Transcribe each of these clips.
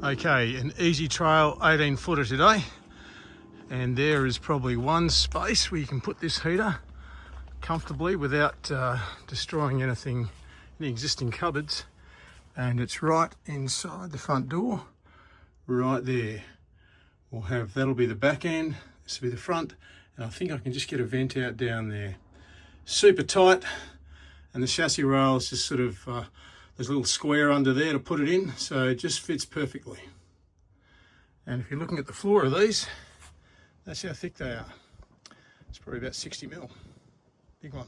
Okay, an Ezytrail 18-footer today, and there is probably one space where you can put this heater comfortably without destroying anything in the existing cupboards, and it's right inside the front door, right there. That'll be the back end, this will be the front, and I think I can just get a vent out down there. Super tight, and the chassis rail is just sort of there's a little square under there to put it in, so it just fits perfectly. And if you're looking at the floor of these, that's how thick they are. It's probably about 60 mil, big one.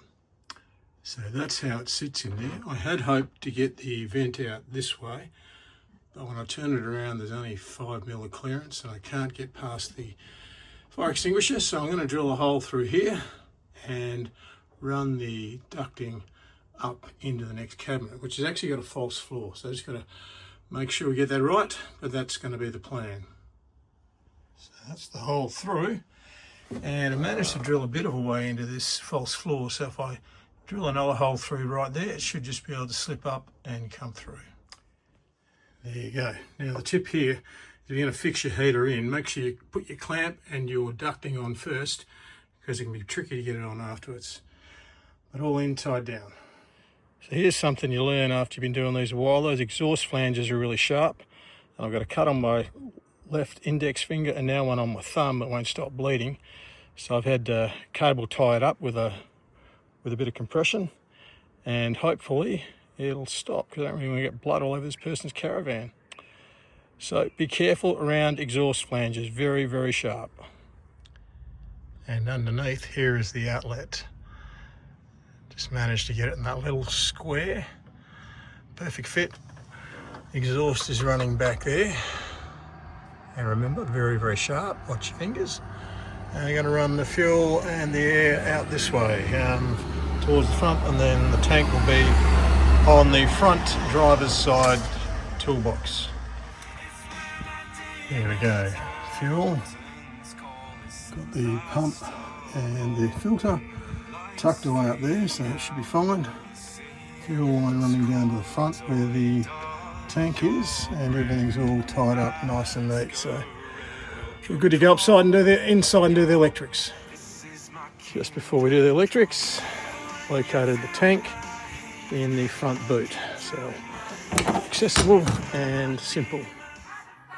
So that's how it sits in there. I had hoped to get the vent out this way, but when I turn it around, there's only 5 mil of clearance, and I can't get past the fire extinguisher, so I'm going to drill a hole through here and run the ducting up into the next cabinet, which has actually got a false floor, so I just got to make sure we get that right, but that's going to be the plan. So that's the hole through, and I managed to drill a bit of a way into this false floor, so if I drill another hole through right there, it should just be able to slip up and come through. There you go. Now the tip here, if you're going to fix your heater in, make sure you put your clamp and your ducting on first, because it can be tricky to get it on afterwards. But all in, tied down. So here's something you learn after you've been doing these a while. Those exhaust flanges are really sharp, and I've got a cut on my left index finger and now one on my thumb that won't stop bleeding. So I've had cable tied up with a bit of compression, and hopefully it'll stop, because I don't really want to get blood all over this person's caravan. So be careful around exhaust flanges, very, very sharp. And underneath here is the outlet. Just managed to get it in that little square. Perfect fit. Exhaust is running back there. And remember, very, very sharp. Watch your fingers. And you're going to run the fuel and the air out this way, towards the front, and then the tank will be on the front driver's side toolbox. There we go. Fuel. Got the pump and the filter tucked away up there, so it should be fine. Fuel line running down to the front where the tank is, and everything's all tied up nice and neat. So we're good to go inside and do the electrics. Just before we do the electrics, located the tank in the front boot. So accessible and simple.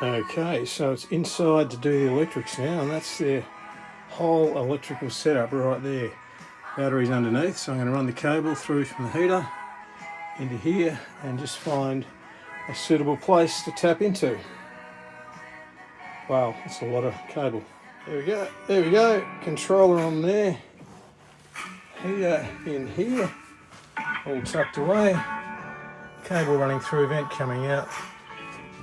Okay, so it's inside to do the electrics now, and that's the whole electrical setup right there. Batteries underneath, so I'm going to run the cable through from the heater into here and just find a suitable place to tap into. Wow, that's a lot of cable. There we go, there we go. Controller on there. Heater in here, all tucked away. Cable running through, vent coming out,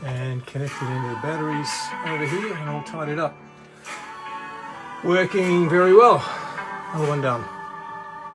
and connected into the batteries over here, and all tied it up. Working very well. Another one done.